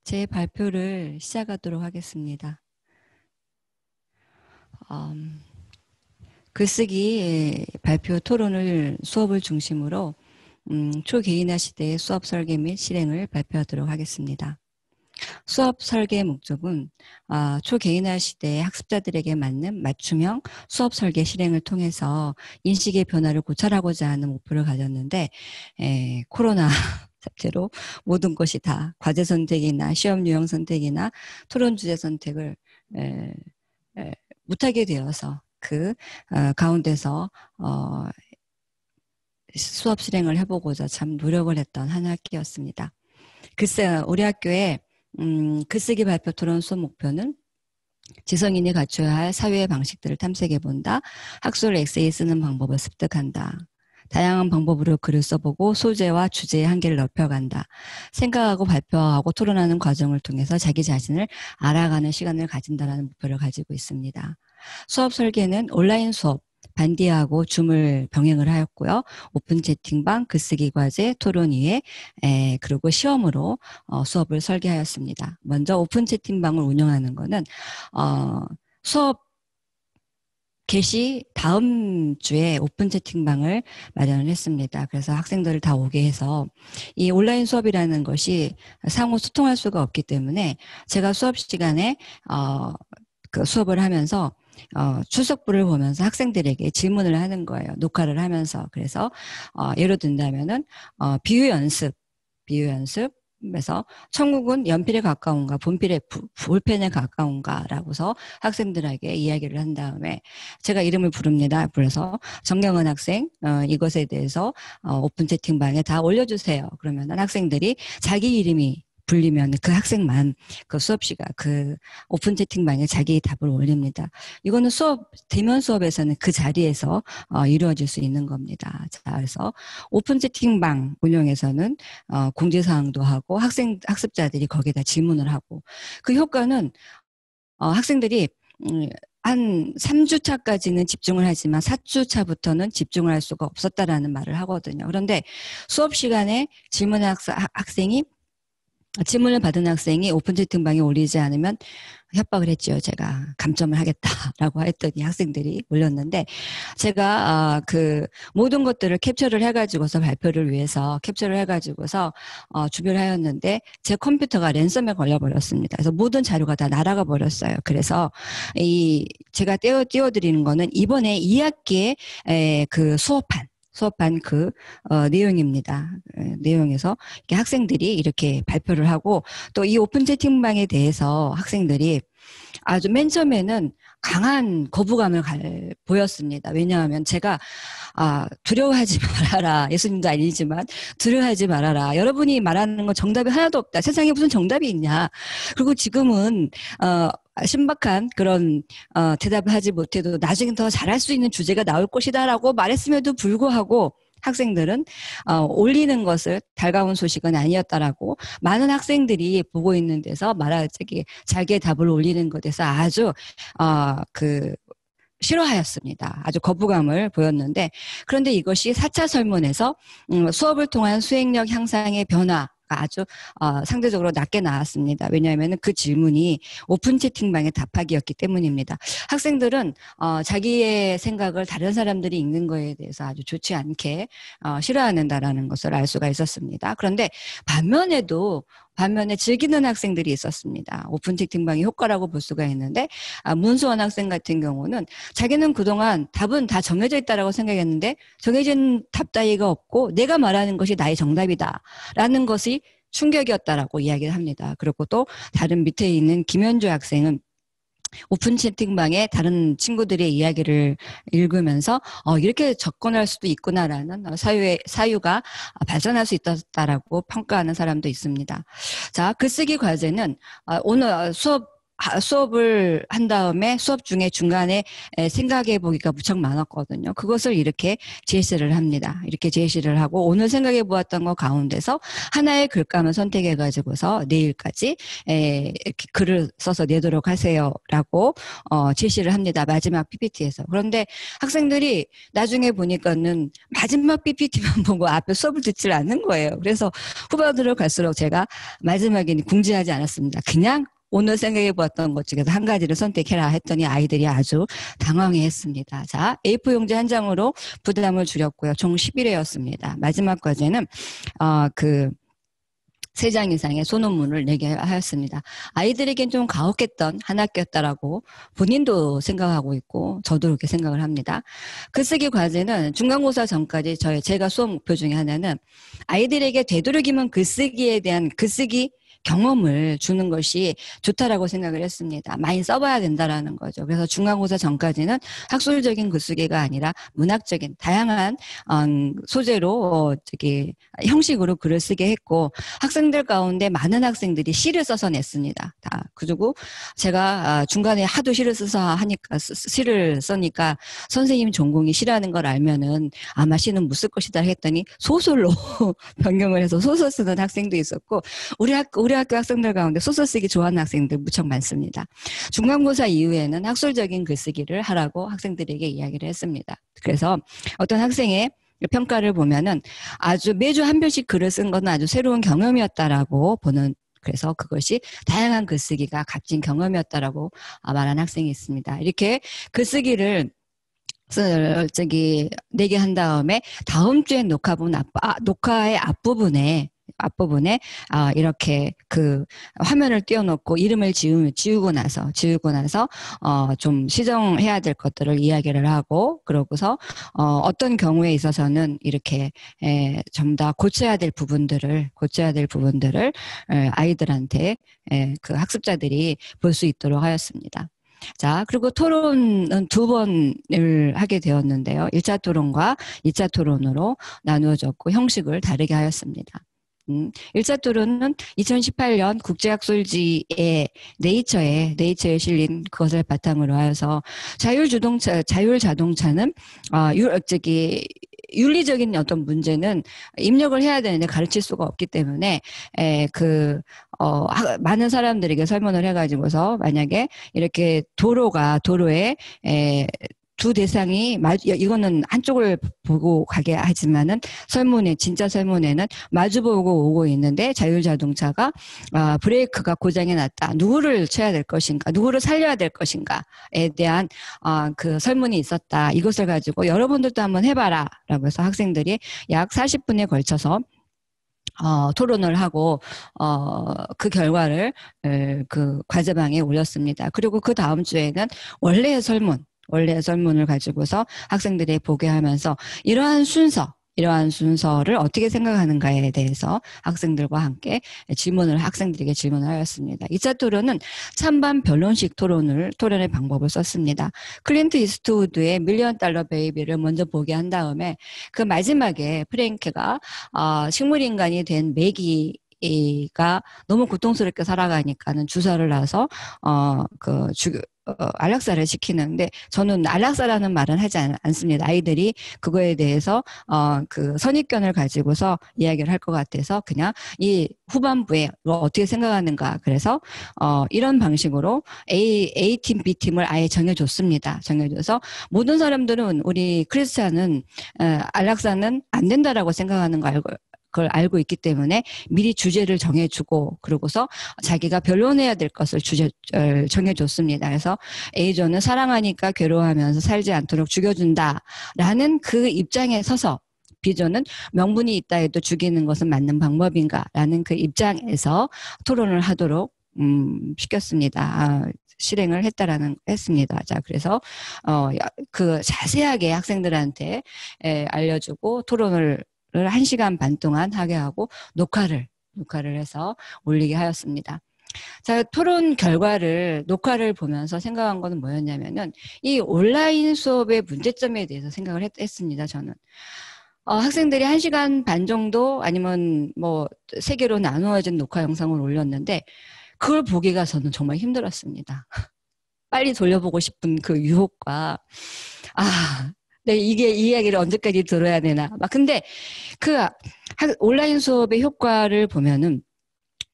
제 발표를 시작하도록 하겠습니다. 글쓰기 발표 토론을 수업을 중심으로 초개인화 시대의 수업 설계 및 실행을 발표하도록 하겠습니다. 수업 설계의 목적은 초개인화 시대의 학습자들에게 맞는 맞춤형 수업 설계 실행을 통해서 인식의 변화를 고찰하고자 하는 목표를 가졌는데 코로나 사태로 모든 것이 다 과제 선택이나 시험 유형 선택이나 토론 주제 선택을 못하게 되어서 그 가운데서 수업 실행을 해보고자 참 노력을 했던 한 학기였습니다. 글쎄 우리 학교에 글쓰기 발표 토론 수업 목표는 지성인이 갖춰야 할 사회의 방식들을 탐색해본다. 학술 에세이 쓰는 방법을 습득한다. 다양한 방법으로 글을 써보고 소재와 주제의 한계를 넓혀간다. 생각하고 발표하고 토론하는 과정을 통해서 자기 자신을 알아가는 시간을 가진다는 목표를 가지고 있습니다. 수업 설계는 온라인 수업, 반디하고 줌을 병행을 하였고요. 오픈 채팅방, 글쓰기 과제, 토론위에 그리고 시험으로 수업을 설계하였습니다. 먼저 오픈 채팅방을 운영하는 거는 수업 개시 다음 주에 오픈 채팅방을 마련을 했습니다. 그래서 학생들을 다 오게 해서 이 온라인 수업이라는 것이 상호 소통할 수가 없기 때문에 제가 수업 시간에 그 수업을 하면서 출석부를 보면서 학생들에게 질문을 하는 거예요. 녹화를 하면서. 그래서 예로 든다면은 비유 연습에서 천국은 연필에 가까운가 본필에 볼펜에 가까운가라고서 학생들에게 이야기를 한 다음에 제가 이름을 부릅니다. 불러서 정경은 학생 이것에 대해서 오픈 채팅방에 다 올려주세요. 그러면 학생들이 자기 이름이 불리면 그 학생만 그 수업 시간 그 오픈 채팅방에 자기 답을 올립니다. 이거는 대면 수업에서는 그 자리에서 이루어질 수 있는 겁니다. 자, 그래서 오픈 채팅방 운영에서는 공지사항도 하고 학습자들이 거기에다 질문을 하고 그 효과는 학생들이 한 3주차까지는 집중을 하지만 4주차부터는 집중을 할 수가 없었다라는 말을 하거든요. 그런데 수업 시간에 질문을 받은 학생이 오픈 채팅방에 올리지 않으면 협박을 했죠. 제가 감점을 하겠다라고 했더니 학생들이 올렸는데 제가 그 모든 것들을 캡처를 해가지고서 발표를 위해서 캡처를 해가지고서 준비를 하였는데 제 컴퓨터가 랜섬에 걸려버렸습니다. 그래서 모든 자료가 다 날아가 버렸어요. 그래서 제가 띄워드리는 거는 이번에 2학기에 그 수업한 그 내용입니다. 내용에서 이렇게 학생들이 이렇게 발표를 하고 또 이 오픈 채팅방에 대해서 학생들이 아주 맨 처음에는 강한 거부감을 보였습니다. 왜냐하면 제가 두려워하지 말아라. 예수님도 아니지만 두려워하지 말아라. 여러분이 말하는 건 정답이 하나도 없다. 세상에 무슨 정답이 있냐. 그리고 지금은 신박한 그런 대답을 하지 못해도 나중에 더 잘할 수 있는 주제가 나올 것이다라고 말했음에도 불구하고 학생들은 올리는 것을 달가운 소식은 아니었다라고 많은 학생들이 보고 있는 데서 자기의 답을 올리는 것에서 아주 싫어하였습니다. 아주 거부감을 보였는데 그런데 이것이 4차 설문에서 수업을 통한 수행력 향상의 변화 아주 상대적으로 낮게 나왔습니다. 왜냐하면 그 질문이 오픈 채팅방에 답하기였기 때문입니다. 학생들은 자기의 생각을 다른 사람들이 읽는 거에 대해서 아주 좋지 않게 싫어하는다라는 것을 알 수가 있었습니다. 그런데 반면에 즐기는 학생들이 있었습니다. 오픈 채팅방이 효과라고 볼 수가 있는데 문수원 학생 같은 경우는 자기는 그동안 답은 다 정해져 있다라고 생각했는데 정해진 답 따위가 없고 내가 말하는 것이 나의 정답이다라는 것이 충격이었다라고 이야기를 합니다. 그리고 또 다른 밑에 있는 김현주 학생은 오픈 채팅방에 다른 친구들의 이야기를 읽으면서 이렇게 접근할 수도 있구나라는 사유가 발전할 수 있었다라고 평가하는 사람도 있습니다. 자, 글쓰기 과제는 오늘 수업 수업을 한 다음에 수업 중에 중간에 생각해 보기가 무척 많았거든요. 그것을 이렇게 제시를 합니다. 이렇게 제시를 하고 오늘 생각해 보았던 것 가운데서 하나의 글감을 선택해 가지고서 내일까지 이렇게 글을 써서 내도록 하세요라고 제시를 합니다. 마지막 PPT에서. 그런데 학생들이 나중에 보니까는 마지막 PPT만 보고 앞에 수업을 듣질 않는 거예요. 그래서 후반으로 갈수록 제가 마지막에는 궁지하지 않았습니다. 그냥 오늘 생각해 보았던 것 중에서 한 가지를 선택해라 했더니 아이들이 아주 당황해했습니다. 자, A4 용지 한 장으로 부담을 줄였고요. 총 11회였습니다. 마지막 과제는 그 3장 이상의 소논문을 내게 하였습니다. 아이들에겐 좀 가혹했던 한 학기였다라고 본인도 생각하고 있고 저도 그렇게 생각을 합니다. 글쓰기 과제는 중간고사 전까지 제가 수업 목표 중에 하나는 아이들에게 되도록이면 글쓰기에 대한 글쓰기 경험을 주는 것이 좋다라고 생각을 했습니다. 많이 써봐야 된다라는 거죠. 그래서 중간고사 전까지는 학술적인 글쓰기가 아니라 문학적인 다양한 소재로 형식으로 글을 쓰게 했고 학생들 가운데 많은 학생들이 시를 써서 냈습니다. 다. 그리고 제가 중간에 하도 시를 시를 써니까 선생님 전공이 시라는 걸 알면은 아마 시는 못 쓸 것이다 했더니 소설로 변경을 해서 소설 쓰는 학생도 있었고 우리 학교 학생들 가운데 소설 쓰기 좋아하는 학생들 무척 많습니다. 중간고사 이후에는 학술적인 글쓰기를 하라고 학생들에게 이야기를 했습니다. 그래서 어떤 학생의 평가를 보면은 매주 한 편씩 글을 쓴 것은 아주 새로운 경험이었다라고 보는 그래서 그것이 다양한 글쓰기가 값진 경험이었다라고 말한 학생이 있습니다. 이렇게 글쓰기를 내게 한 다음에 다음 주에 녹화의 앞부분에 이렇게 그 화면을 띄워놓고 이름을 지우고 나서 좀 시정해야 될 것들을 이야기를 하고 그러고서 어떤 경우에 있어서는 이렇게 좀 더 고쳐야 될 부분들을 아이들한테 그 학습자들이 볼 수 있도록 하였습니다. 자, 그리고 토론은 2번을 하게 되었는데요. 1차 토론과 2차 토론으로 나누어졌고 형식을 다르게 하였습니다. 1차 토론은 2018년 국제학술지의 네이처에 실린 그것을 바탕으로 하여서 자율자동차는 윤리적인 어떤 문제는 입력을 해야 되는데 가르칠 수가 없기 때문에 많은 사람들에게 설문을 해가지고서 만약에 이렇게 도로에 두 대상이 이거는 한쪽을 보고 가게 하지만은 진짜 설문에는 마주보고 오고 있는데 자율자동차가 브레이크가 고장이 났다. 누구를 쳐야 될 것인가, 누구를 살려야 될 것인가에 대한 그 설문이 있었다. 이것을 가지고 여러분들도 한번 해봐라 라고 해서 학생들이 약 40분에 걸쳐서 토론을 하고 그 결과를 그 과제방에 올렸습니다. 그리고 그 다음 주에는 원래의 설문을 가지고서 학생들이 보게 하면서 이러한 순서를 어떻게 생각하는가에 대해서 학생들과 함께 학생들에게 질문을 하였습니다. 2차 토론은 찬반 변론식 토론의 방법을 썼습니다. 클린트 이스트우드의 밀리언 달러 베이비를 먼저 보게 한 다음에 그 마지막에 프랭크가 식물인간이 된 매기가 너무 고통스럽게 살아가니까는 주사를 놔서 안락사를 시키는데 저는 안락사라는 말은 하지 않습니다. 아이들이 그거에 대해서 그 선입견을 가지고서 이야기를 할 것 같아서 그냥 이 후반부에 어떻게 생각하는가 그래서 이런 방식으로 A팀, B팀을 아예 정해줬습니다. 정해줘서 모든 사람들은 우리 크리스찬은 안락사는 안 된다라고 생각하는 걸 알고 있기 때문에 미리 주제를 정해주고 그러고서 자기가 변론해야 될 것을 정해줬습니다. 그래서 A조는 사랑하니까 괴로워하면서 살지 않도록 죽여준다라는 그 입장에 서서 B조는 명분이 있다 해도 죽이는 것은 맞는 방법인가라는 그 입장에서 토론을 하도록 시켰습니다. 실행을 했습니다. 자, 그래서 그 자세하게 학생들한테 알려주고 토론을 1시간 반 동안 하게 하고 녹화를 해서 올리게 하였습니다. 자, 토론 녹화를 보면서 생각한 거는 뭐였냐면은 이 온라인 수업의 문제점에 대해서 생각을 했습니다. 저는. 학생들이 1시간 반 정도 아니면 3개로 나누어진 녹화 영상을 올렸는데 그걸 보기가 저는 정말 힘들었습니다. 빨리 돌려보고 싶은 그 유혹과, 네, 이 이야기를 언제까지 들어야 되나. 근데 그 온라인 수업의 효과를 보면은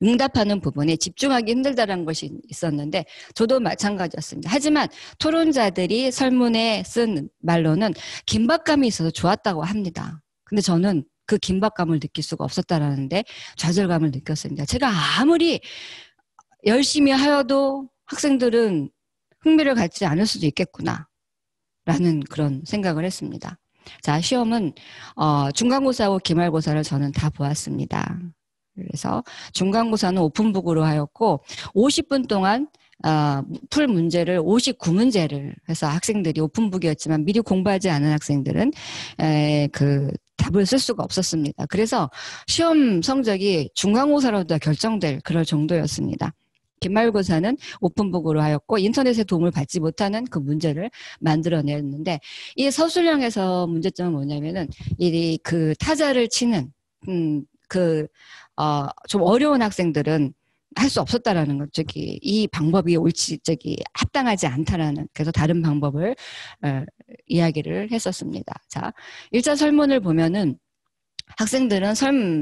응답하는 부분에 집중하기 힘들다는 것이 있었는데 저도 마찬가지였습니다. 하지만 토론자들이 설문에 쓴 말로는 긴박감이 있어서 좋았다고 합니다. 근데 저는 그 긴박감을 느낄 수가 없었다라는데 좌절감을 느꼈습니다. 제가 아무리 열심히 하여도 학생들은 흥미를 갖지 않을 수도 있겠구나 라는 그런 생각을 했습니다. 자, 시험은 중간고사하고 기말고사를 저는 다 보았습니다. 그래서 중간고사는 오픈북으로 하였고 50분 동안 풀 문제를 59문제를 해서 학생들이 오픈북이었지만 미리 공부하지 않은 학생들은 그 답을 쓸 수가 없었습니다. 그래서 시험 성적이 중간고사로도 결정될 그럴 정도였습니다. 기말고사는 오픈북으로 하였고 인터넷의 도움을 받지 못하는 그 문제를 만들어냈는데 이 서술형에서 문제점은 뭐냐면은 이 그 타자를 치는 좀 어려운 학생들은 할 수 없었다라는 것, 이 방법이 합당하지 않다라는, 그래서 다른 방법을, 이야기를 했었습니다. 자, 1차 설문을 보면은 학생들은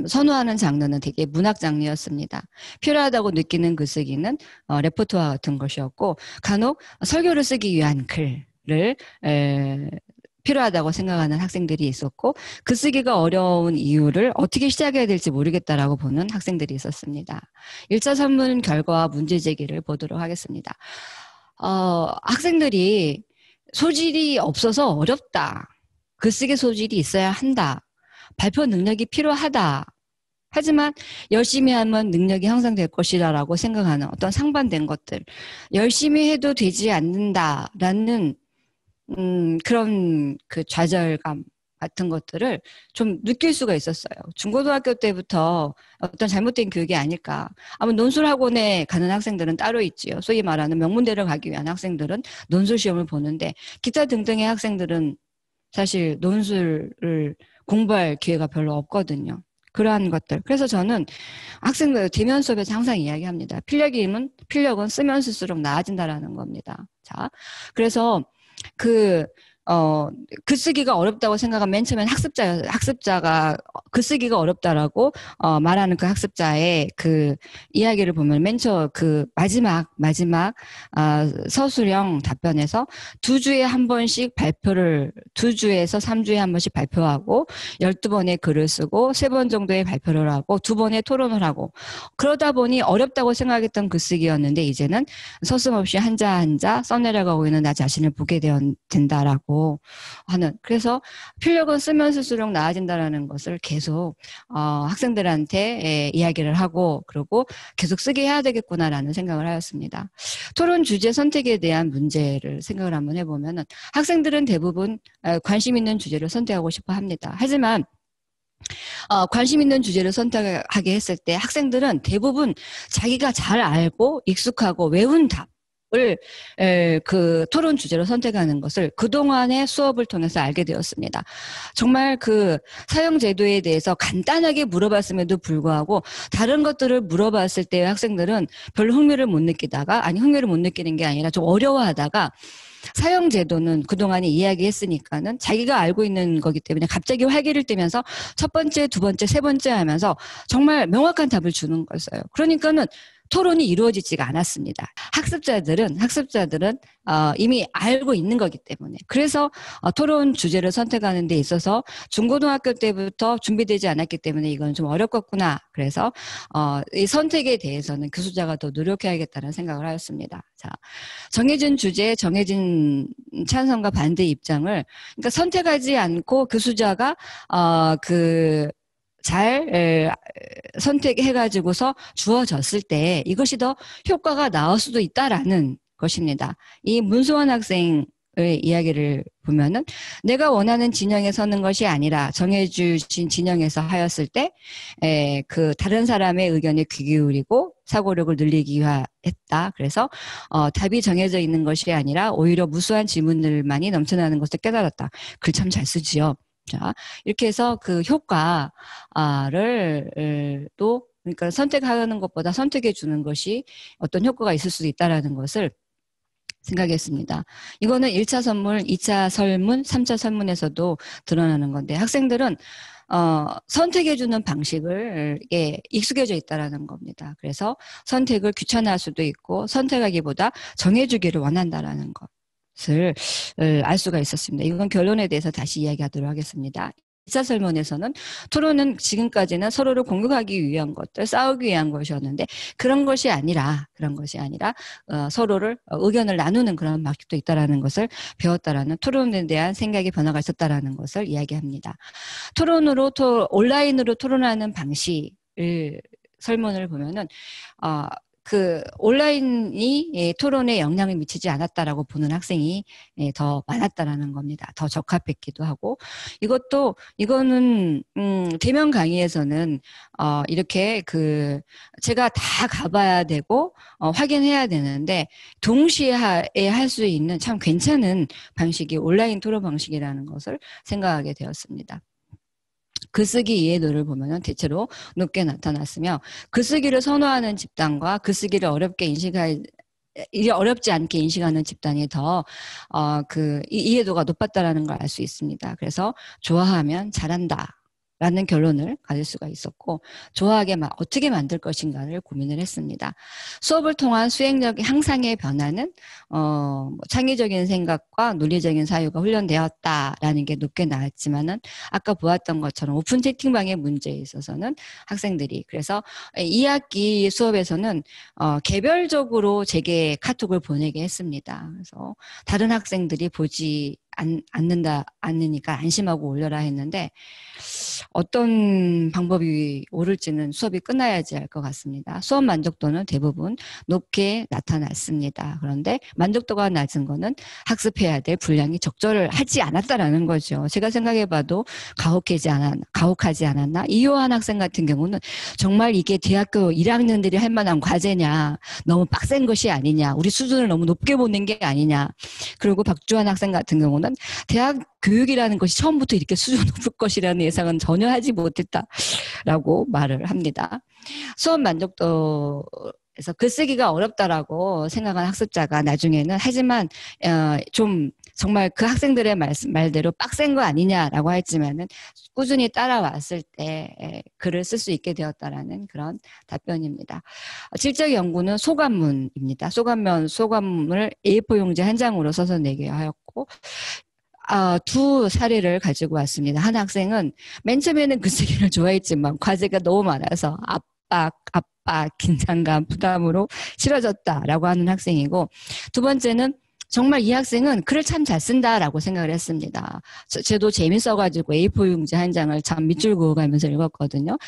선호하는 장르는 되게 문학 장르였습니다. 필요하다고 느끼는 글쓰기는 레포트와 같은 것이었고, 간혹 설교를 쓰기 위한 글을, 필요하다고 생각하는 학생들이 있었고 글쓰기가 어려운 이유를 어떻게 시작해야 될지 모르겠다라고 보는 학생들이 있었습니다. 1차 설문 결과와 문제 제기를 보도록 하겠습니다. 학생들이 소질이 없어서 어렵다. 글쓰기 소질이 있어야 한다. 발표 능력이 필요하다. 하지만 열심히 하면 능력이 향상될 것이라고 생각하는 어떤 상반된 것들. 열심히 해도 되지 않는다라는 그런 그 좌절감 같은 것들을 좀 느낄 수가 있었어요. 중고등학교 때부터 어떤 잘못된 교육이 아닐까. 아마 논술학원에 가는 학생들은 따로 있지요. 소위 말하는 명문대를 가기 위한 학생들은 논술 시험을 보는데 기타 등등의 학생들은 사실 논술을 공부할 기회가 별로 없거든요. 그러한 것들. 그래서 저는 학생들 대면 수업에서 항상 이야기합니다. 필력은 쓰면 쓸수록 나아진다라는 겁니다. 자, 그래서 글쓰기가 어렵다고 생각하면 맨 처음엔 학습자가 글쓰기가 어렵다라고 말하는 그 학습자의 그 이야기를 보면 맨 처음 그 마지막 서술형 답변에서 2주에 한 번씩 2주에서 3주에 한 번씩 발표하고 12번의 글을 쓰고 3번 정도의 발표를 하고 2번의 토론을 하고 그러다 보니 어렵다고 생각했던 글쓰기였는데 이제는 서슴없이 한자 한자 써내려가고 있는 나 자신을 보게 된다라고 하는. 그래서 필력은 쓰면 쓸수록 나아진다라는 것을 계속 학생들한테 이야기를 하고 그리고 계속 쓰게 해야 되겠구나라는 생각을 하였습니다. 토론 주제 선택에 대한 문제를 생각을 한번 해보면은 학생들은 대부분 관심 있는 주제를 선택하고 싶어 합니다. 하지만 관심 있는 주제를 선택하게 했을 때 학생들은 대부분 자기가 잘 알고 익숙하고 외운 답을 그 토론 주제로 선택하는 것을 그동안의 수업을 통해서 알게 되었습니다. 정말 그 사형제도에 대해서 간단하게 물어봤음에도 불구하고 다른 것들을 물어봤을 때 학생들은 별로 흥미를 못 느끼는 게 아니라 좀 어려워하다가 사형제도는 그동안에 이야기했으니까는 자기가 알고 있는 거기 때문에 갑자기 활기를 띠면서 첫 번째, 두 번째, 세 번째 하면서 정말 명확한 답을 주는 거였어요. 그러니까는 토론이 이루어지지가 않았습니다. 학습자들은 이미 알고 있는 거기 때문에. 그래서 토론 주제를 선택하는 데 있어서 중고등학교 때부터 준비되지 않았기 때문에 이건 좀 어렵겠구나. 그래서 이 선택에 대해서는 교수자가 더 노력해야겠다는 생각을 하였습니다. 자, 정해진 주제, 정해진 찬성과 반대 입장을 그러니까 선택하지 않고 교수자가 잘 선택해가지고서 주어졌을 때 이것이 더 효과가 나을 수도 있다라는 것입니다. 이 문수원 학생의 이야기를 보면은 내가 원하는 진영에 서는 것이 아니라 정해주신 진영에서 하였을 때 그 다른 사람의 의견에 귀 기울이고 사고력을 늘리기 위하였다. 그래서 답이 정해져 있는 것이 아니라 오히려 무수한 질문들만이 넘쳐나는 것을 깨달았다. 글 참 잘 쓰지요. 자, 이렇게 해서 그 효과를 또 그러니까 선택하는 것보다 선택해 주는 것이 어떤 효과가 있을 수도 있다라는 것을 생각했습니다. 이거는 1차 선물, 2차 설문, 3차 설문에서도 드러나는 건데 학생들은 선택해주는 방식을 익숙해져 있다라는 겁니다. 그래서 선택을 귀찮아할 수도 있고 선택하기보다 정해주기를 원한다라는 것을 알 수가 있었습니다. 이건 결론에 대해서 다시 이야기하도록 하겠습니다. 2차 설문에서는 토론은 지금까지는 서로를 공격하기 위한 것들, 싸우기 위한 것이었는데 그런 것이 아니라 서로를 의견을 나누는 그런 방식도 있다라는 것을 배웠다라는 토론에 대한 생각의 변화가 있었다라는 것을 이야기합니다. 온라인으로 토론하는 방식을 설문을 보면은 그 온라인이 토론에 영향을 미치지 않았다라고 보는 학생이 더 많았다라는 겁니다. 더 적합했기도 하고 이거는 대면 강의에서는 이렇게 제가 다 가봐야 되고 확인해야 되는데 동시에 할 수 있는 참 괜찮은 방식이 온라인 토론 방식이라는 것을 생각하게 되었습니다. 글쓰기 이해도를 보면은 대체로 높게 나타났으며 글쓰기를 선호하는 집단과 글쓰기를 어렵지 않게 인식하는 집단이 더 이해도가 높았다라는 걸 알 수 있습니다. 그래서 좋아하면 잘한다. 라는 결론을 가질 수가 있었고 좋아하게 어떻게 만들 것인가를 고민을 했습니다. 수업을 통한 수행력 향상의 변화는 창의적인 생각과 논리적인 사유가 훈련되었다라는 게 높게 나왔지만은 아까 보았던 것처럼 오픈 채팅방의 문제에 있어서는 학생들이 그래서 2학기 수업에서는 개별적으로 제게 카톡을 보내게 했습니다. 그래서 다른 학생들이 보지 않으니까 안심하고 올려라 했는데 어떤 방법이 옳을지는 수업이 끝나야지 알 것 같습니다. 수업 만족도는 대부분 높게 나타났습니다. 그런데 만족도가 낮은 거는 학습해야 될 분량이 적절하지 않았다라는 거죠. 제가 생각해봐도 가혹하지 않았나? 이효한 학생 같은 경우는 정말 이게 대학교 1학년들이 할 만한 과제냐? 너무 빡센 것이 아니냐? 우리 수준을 너무 높게 보는 게 아니냐? 그리고 박주환 학생 같은 경우는 대학 교육이라는 것이 처음부터 이렇게 수준 높을 것이라는 예상은 전혀 하지 못했다라고 말을 합니다. 수업 만족도에서 글쓰기가 어렵다라고 생각한 학습자가 나중에는 하지만 좀 정말 그 학생들의 말대로 빡센 거 아니냐라고 했지만은 꾸준히 따라왔을 때 글을 쓸 수 있게 되었다라는 그런 답변입니다. 질적 연구는 소감문입니다. 소감문을 A4 용지 한 장으로 써서 내게 하였고 두 사례를 가지고 왔습니다. 한 학생은 맨 처음에는 글쓰기를 좋아했지만 과제가 너무 많아서 압박, 긴장감, 부담으로 싫어졌다라고 하는 학생이고 두 번째는 정말 이 학생은 글을 참 잘 쓴다라고 생각을 했습니다. 저도 재밌어가지고 A4 용지 한 장을 참 밑줄 그어가면서 읽었거든요.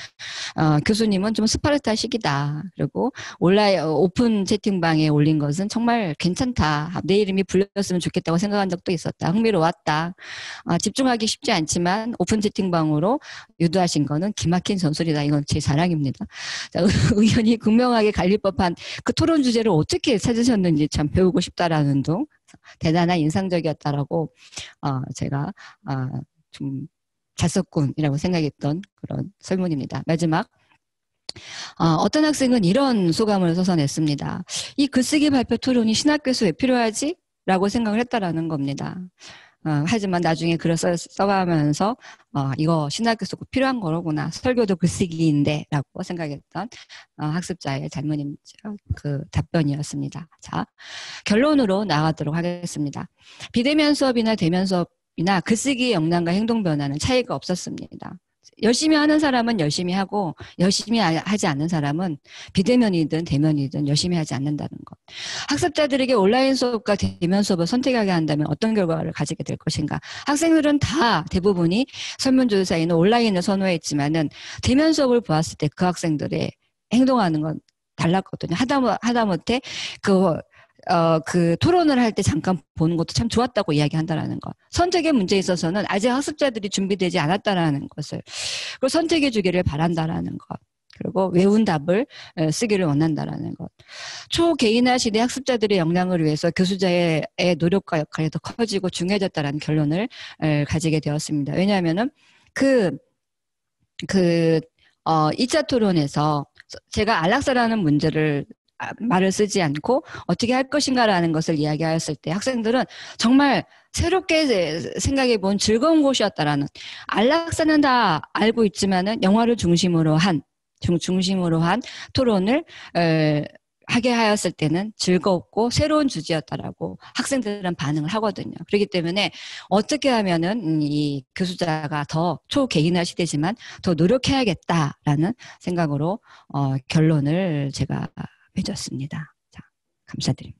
교수님은 좀 스파르타식이다. 그리고 오픈 채팅방에 올린 것은 정말 괜찮다. 내 이름이 불렸으면 좋겠다고 생각한 적도 있었다. 흥미로웠다. 집중하기 쉽지 않지만 오픈 채팅방으로 유도하신 거는 기막힌 전술이다. 이건 제 자랑입니다. 자, 의견이 극명하게 갈릴 법한 그 토론 주제를 어떻게 찾으셨는지 참 배우고 싶다라는 둥 대단한 인상적이었다라고 제가 좀 잘 썼군이라고 생각했던 그런 설문입니다. 마지막 어떤 학생은 이런 소감을 써서 냈습니다. 이 글쓰기 발표 토론이 신학교에서 왜 필요하지? 라고 생각을 했다라는 겁니다. 하지만 나중에 글을 써가면서 이거 신학교에서 꼭 필요한 거로구나. 설교도 글쓰기인데 라고 생각했던 학습자의 그 답변이었습니다. 자, 결론으로 나가도록 하겠습니다. 비대면 수업이나 대면 수업이나 글쓰기의 역량과 행동 변화는 차이가 없었습니다. 열심히 하는 사람은 열심히 하고 열심히 하지 않는 사람은 비대면이든 대면이든 열심히 하지 않는다는 것. 학습자들에게 온라인 수업과 대면 수업을 선택하게 한다면 어떤 결과를 가지게 될 것인가. 학생들은 다 대부분이 설문조사에는 온라인을 선호했지만은 대면 수업을 보았을 때 그 학생들의 행동하는 건 달랐거든요. 하다못해 그 토론을 할 때 잠깐 보는 것도 참 좋았다고 이야기한다라는 것. 선택의 문제에 있어서는 아직 학습자들이 준비되지 않았다라는 것을. 그리고 선택해 주기를 바란다라는 것. 그리고 외운 답을 쓰기를 원한다라는 것. 초개인화 시대 학습자들의 역량을 위해서 교수자의 노력과 역할이 더 커지고 중요해졌다라는 결론을 가지게 되었습니다. 왜냐하면은 2차 토론에서 제가 안락사라는 문제를 말을 쓰지 않고 어떻게 할 것인가라는 것을 이야기하였을 때 학생들은 정말 새롭게 생각해 본 즐거운 곳이었다라는, 안락사는 다 알고 있지만은 영화를 중심으로 한 토론을 하게 하였을 때는 즐겁고 새로운 주제였다라고 학생들은 반응을 하거든요. 그렇기 때문에 어떻게 하면은 이 교수자가 더 초개인화 시대지만 더 노력해야겠다라는 생각으로 결론을 제가 맺었습니다. 자, 감사드립니다.